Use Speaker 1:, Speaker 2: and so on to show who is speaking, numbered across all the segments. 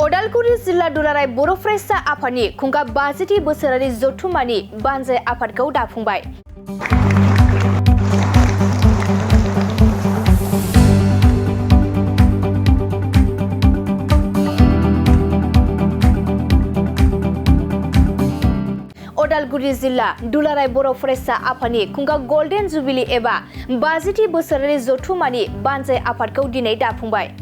Speaker 1: उदालगुरि जिल्ला दुलाराय बर' फरायसा आफादनि खुंगा 50थि बोसोरारि जथुम्मानि बानजाय आफादखौ दाफुंबाय। उदालगुरि जिल्ला दुलाराय बर' फरायसा आफादनि खुंगा गोल्डेन जुबिली एबा 50थि बोसोरारि जथुम्मानि बानजाय आफादखौ दिनै दाफुंबाय।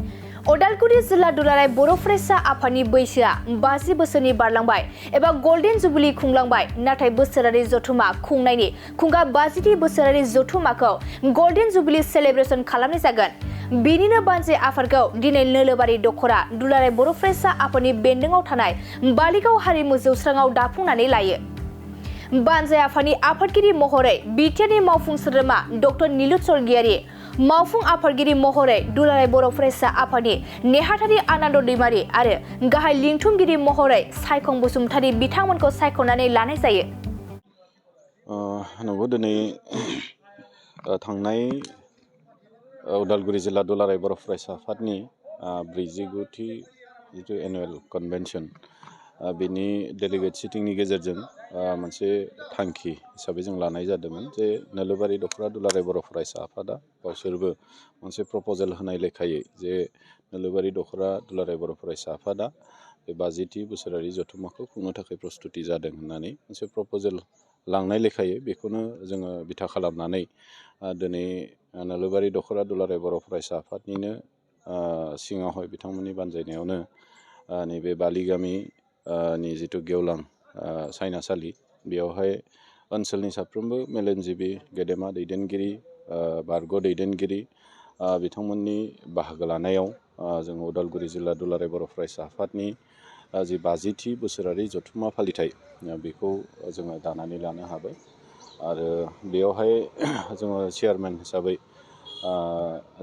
Speaker 1: उदालगुरि जिल्ला दुलाराय बर' फरायसा आफादनि बैसोआ 50 बोसोरनि बारलांबाय एबा गोल्डेन जुबिली खुंलांबाय, नाथाय बोसोरारि जथुम्मा खुंनायनि खुंगा 50थि बोसोरारि जथुम्माखौ गोल्डेन जुबिली सेलेब्रेशन खालामनाय जागोन। बेनिनो बानजाय आफादखौ दिनै नोलोबारि दखरा दुलाराय बर' फरायसा आफादनि बेन्दोङाव थानाय बालिगाव हारिमु जौस्राङाव दाफुंनानै लायो। बानजाय आफादनि आफादगिरि महरै बिटिआरनि मावफुं सोद्रोमा डक्टर नीलु स्वर्गियारि, मावफुं आफादगिरि महरै दुलाराय बर' फरायसा आफादनि नेहाथारि आनन्द दैमारि आरो गाहाय लिंथुमगिरि महरै सायखं बसुमतारी बिथांमोनखौ सायख'नानै लानाय जायो।
Speaker 2: नंगौ, दिनै थांनाय उदालगुरि जिल्ला दुलाराय बर' फरायसा आफादनि 49थि जिथु एनुवेल कनभेनसन, बेनि डेलिगेट सिटिंनि गेजेरजों मोनसे थांखि हिसाबै जों लानाय जादोंमोन जे नोलोबारि दखरा दुलाराय बर' फरायसा आफादा गावसोरबो मोनसे प्रप'जेल होनाय लेखायै जे नोलोबारि दखरा दुलाराय बर' फरायसा आफादा बे 50थि बोसोरारि जथुम्माखौ खुंनो थाखाय प्रस्तुति जादों होननानै मोनसे प्रप'जेल लांनाय लेखायै बेखौनो जोङो बिथा खालामनानै दिनै नोलोबारि दखरा दुलाराय बर' फरायसा आफादनिनो सिङावहाय बिथांमोननि बानजायनायावनो नैबे बालिगामिनि जिथु गेवलां सायनासालि, बेयावहाय ओनसोलनि साफ्रोमबो मेलेमजिबि गेदेमा दैदेनगिरि, बारग' दैदेनगिरि बिथांमोननि बाहागो लानायाव जों उदालगुरि जिल्ला दुलाराय बर' फरायसा आफादनि जि 50थि बोसोरारि जथुम्मा फालिथाय बेखौ जोङो दानानै लानो हाबाय। आरो बेयावहाय जोङो चेयारमेन हिसाबै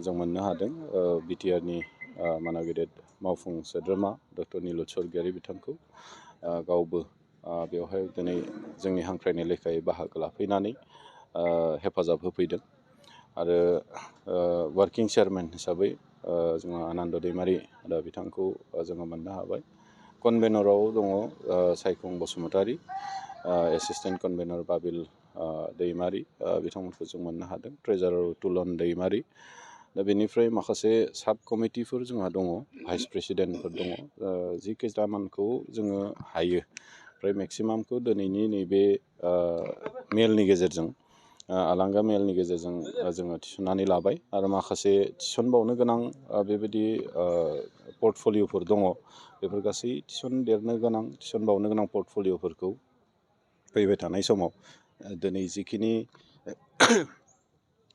Speaker 2: जों मोननो हादों बिटिआरनि माना गेदेर मावफुं सोद्रोमा डक्टर नीलु स्वर्गियारि बिथांखौ। गावबो बेवहाय दिनै जोंनि हांख्रायनाय लेखायै बाहागो लाफैनानै हेफाजाब होफैदों। आरो वार्किं चेयारमेन हिसाबै जोङो आनन्द दैमारि बिथांखौ जोङो मोननो हाबाय। कनभेनराव दङ सायखं बसुमतारी, एसिस्टेन्ट कनभेनर बाबिल दैमारि बिथांमोनखौ जों मोननो हादों, ट्रेजारार तुलन दैमारि। दा बेनिफ्राय माखासे साब कमिटिफोर जोंहा दङ, भाइस प्रेसिडेन्टफोर दङ। जिखिजामानखौ जोङो हायो ओमफ्राय मेक्सिमामखौ दिनैनि नैबे मेलनि गेजेरजों, आलांगा मेलनि गेजेरजों जोङो थिसननानै लाबाय। आरो माखासे थिसनबावनो गोनां बेबायदि पर्टफलिअफोर दङ। बेफोर गासै थिसनबावनो गोनां पर्टफलिअफोरखौ फैबाय थानाय समाव दिनै जिखिनि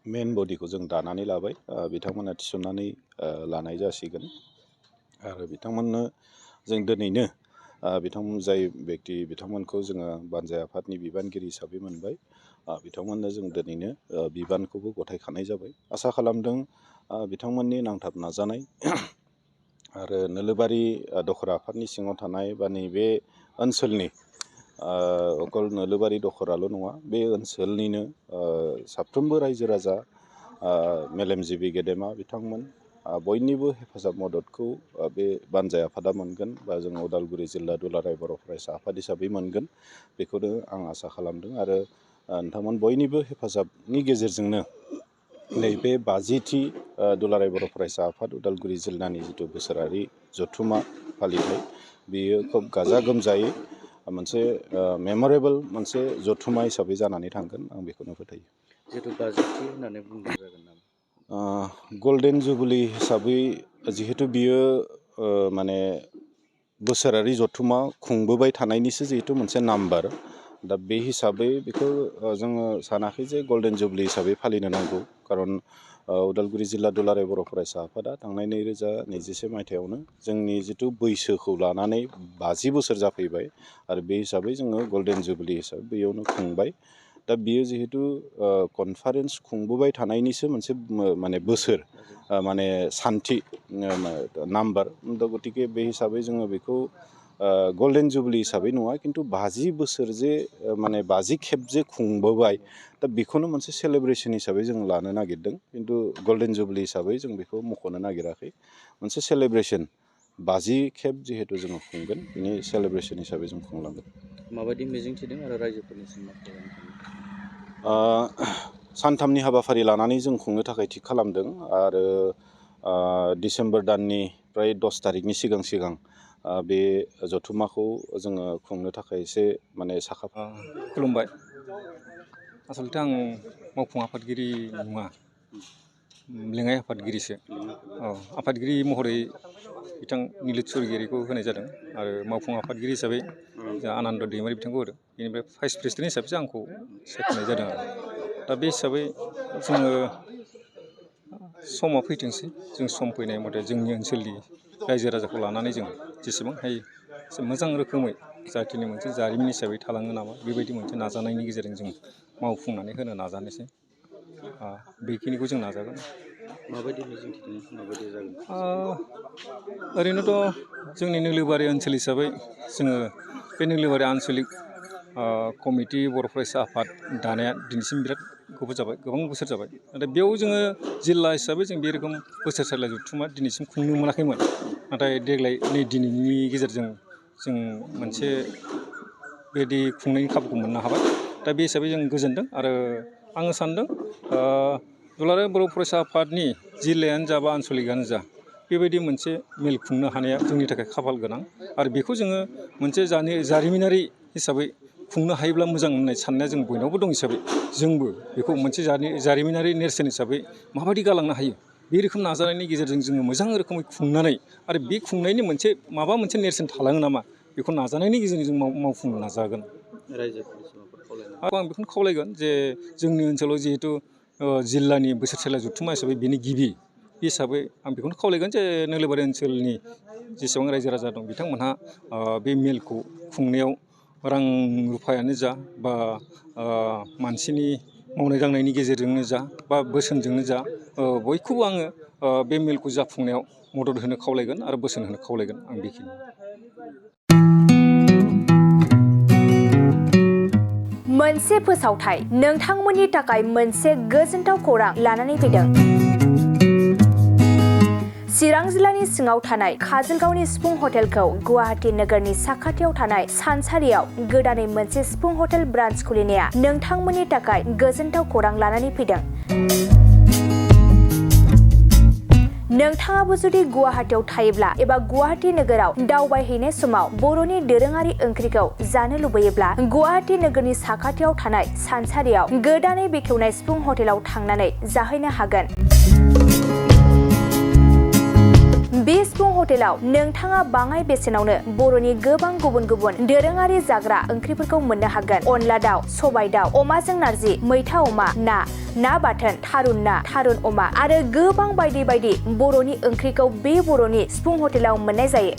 Speaker 2: मेन बडिखौ जों दानानै लाबाय, बिथांमोना थिसननानै लानाय जासिगोन। आरो बिथांमोननो जों दिनैनो जाय बिथांमोनखौ जोङो बानजाय आफादनि बिबानगिरि हिसाबै मोनबाय, बिथांमोननो जों दिनैनो बिबानखौबो गथायखानाय जाबाय। आसा खालामदों बिथांमोननि नांथाब नाजानाय आरो नोलोबारि दखरा आफादनि सिङाव थानाय बा नैबे ओनसोलनि अकल नोलोबारि दखराल' नङा, बे ओनसोलनिनो साफ्रोमबो रायजो राजा, मेलेमजिबि गेदेमा बिथांमोन बयनिबो हेफाजाब मददखौ बे बानजाय आफादा मोनगोन बा जों उदालगुरि जिल्ला दुलाराय बर' फरायसा आफाद हिसाबै मोनगोन, बेखौनो आं आसा खालामदों। आरो नोंथांमोन बयनिबो हेफाजाबनि गेजेरजोंनो नैबे 50थि दुलाराय बर' फरायसा आफाद उदालगुरि जिल्लानि जिथु बोसोरारि जथुम्मा फालिथाय, बेयो खोब गाजा गोमजायै मोनसे मेमरेबल मोनसे जथुम्मा हिसाबै जानानै थांगोन, आं बेखौनो फोथायो।
Speaker 3: जिथु 50थि होननानै बुंनाय जागोन नामा?
Speaker 2: गल्डेन जुबिली हिसाबै जिहेतु बियो माने बोसोरारि जथुम्मा खुंबोबाय थानायनिसो जिहेतु मोनसे नाम्बार, दा बे हिसाबै बेखौ जोङो सानाखै जे गल्डेन जुबिली हिसाबै फालिनो नांगौ। खारन उदालगुरि जिल्ला दुलाराय बर' फरायसा आफादा थांनाय 2021 मायथाइयावनो जोंनि जिथु बैसोखौ लानानै 50 बोसोर जाफैबाय, आरो बे हिसाबै जोङो गल्डेन जुबिली हिसाबै बेयावनो खुंबाय। दा बियो जिहेतु कनफारेन्स खुंबोबाय थानायनिसो मोनसे माने बोसोर, माने सान्थि नाम्बार। दा गतिके बे हिसाबै जोङो बेखौ गल्डेन जुबिली हिसाबै नङा, खिन्थु 50 बोसोर जे माने 50 खेब जे खुंबोबाय, दा बेखौनो मोनसे सेलेब्रेसन हिसाबै जों लानो नागिरदों। खिन्थु गल्डेन जुबिली हिसाबै जों बेखौ मख'नो नागिराखै। मोनसे सेलेब्रेसन 50 खेब जिहेतु जोङो खुंगोन बिनि सेलेब्रेसन हिसाबै जों खुंलांगोन।
Speaker 3: माबायदि मिजिंथिदों आरो रायजोफोरनिसिम मा खालामनो सानो?
Speaker 2: सानथामनि हाबाफारि लानानै जों खुंनो थाखाय थिग खालामदों आरो डिसेम्बर दाननिफ्राय 10 तारिखनि सिगां बे जथुम्माखौ जोङो खुंनो थाखाय एसे माने
Speaker 4: खुलुमबाय। आसलथे आं मावफुं आफादगिरि नङा, लेङाइ आफादगिरिसो। आफादगिरि महरै बिथां निलुत स्वरगियारिखौ होनाय जादों आरो मावफुं आफादगिरि हिसाबै जोंहा आनन्द दैमारि बिथांखौ होदों। बेनिफ्राय भाइस प्रेसिडेन्ट हिसाबैसो आंखौ सायख'नाय जादों आरो दा बे हिसाबै जोङो समा फैथोंसै, जों सम फैनाय मथे जोंनि ओनसोलनि रायजो राजाखौ लानानै जों जेसेबां हायो मोजां रोखोमै जाखिनि मोनसे जारिमिन हिसाबै थालाङो नामा बेबायदि मोनसे नाजानायनि गेजेरजों जों मावफुंनानै होनो नाजानोसै। बेखिनिखौ जों नाजागोन।
Speaker 3: माबायदि मिजिंथिदों, माबायदि जागोन?
Speaker 4: ओरैनोथ' जोंनि नोलोबारि ओनसोल हिसाबै जोङो बे नोलोबारि आन्सलिक कमिटि बर' फरायसा आफाद दानाया दिनैसिम बिराद गोबाव जाबाय, गोबां बोसोर जाबाय। नाथाय बेयाव जोङो जिल्ला हिसाबै जों बे रोखोम बोसोरसालिया जथुम्मा दिनैसिम खुंनो मोनाखैमोन। नाथाय देग्लाय नै दिनैनि गेजेरजों जों मोनसे बेबायदि खुंनायनि खाबुखौ मोननो हाबाय। दा बे हिसाबै जों गोजोनदों आरो आङो सानदों दुलाराय बर' फरायसा आफादनि जिल्लायानो जा बा आन्सलिकआनो जा बेबायदि मोनसे मेल खुंनो हानाया जोंनि थाखाय खाफाल गोनां आरो बेखौ जोङो मोनसे जारिमिनारि हिसाबै खुंनो हायोब्ला मोजां होननाय साननाया जों बयनावबो दं हिसाबै जोंबो बेखौ मोनसे जारिमिनारि नेरसोन हिसाबै माबायदि गालांनो हायो बे रोखोम नाजानायनि गेजेरजों जोङो मोजां रोखोमै खुंनानै आरो बे खुंनायनि माबा मोनसे नेरसोन थालाङो नामा बेखौ नाजानायनि गेजेरजों जों मावफुंनो नाजागोन। आरो आं बेखौनो खावलायगोन जे जोंनि ओनसोलाव जिहेतु जिल्लानि बोसोरसालिया जथुम्मा हिसाबै बेनि गिबि हिसाबै आं बेखौनो खावलायगोन जे नोलोबारि ओनसोलनि जेसेबां रायजो राजा दं बिथांमोनहा बे मेलखौ खुंनायाव रां रुफायानो जा बा मानसिनि मावनाय दांनायनि गेजेरजोंनो जा बा बोसोनजोंनो जा बयखौबो आङो बे मेलखौ जाफुंनायाव मदद होनो खावलायगोन आरो बोसोन होनो खावलायगोन। आं बेखिनि
Speaker 1: मोनसे फोसावथाय नोंथांमोननि थाखाय मोनसे गोजोनथाव खौरां लानानै फैदों। चिरां जिल्लानि सिङाव थानाय काजलगावनि सिफुं हटेलखौ गुवाहाटी नोगोरनि साखाथियाव थानाय सानसारियाव गोदानै मोनसे सिफुं हटेल ब्रान्च खुलिनाया नोंथांमोननि थाखाय गोजोनथाव खौरां लानानै फैदों। नोंथाङाबो जुदि गुवाहाटीयाव थायोब्ला एबा गुवाहाटी नोगोराव दावबायहैनाय समाव बर'नि दोरोङारि ओंख्रिखौ जानो लुबैयोब्ला गुवाहाटी नोगोरनि साखाथियाव थानाय सानसारियाव गोदानै बेखेवनाय सिफुं हटेलाव थांनानै जाहैनो हागोन। बे सिफुं हटेलाव नोंथाङा बाङाय बेसेनावनो बर'नि गोबां गुबुन गुबुन दोरोङारि जाग्रा ओंख्रिफोरखौ मोननो हागोन। अनला दाउ, सबाय दाउ, अमाजों नारजि, मैथा अमा, ना बाथोन, थारुन ना, थारुन अमा आरो गोबां बायदि बायदि बर'नि ओंख्रिखौ बे बर'नि सिफुं हटेलाव मोननाय जायो।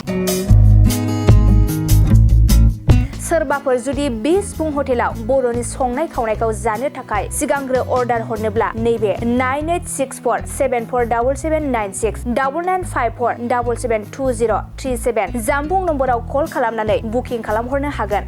Speaker 1: सोरबाफोर जुदि बे सिफुं हटेलाव बर'नि संनाय खावनायखौ जानो थाखाय सिगांग्रो अर्डार हरनोब्ला नैबे 9864747796 9954772037 जामबुं नम्बराव कल खालामनानै बुकिं खालामहरनो हागोन।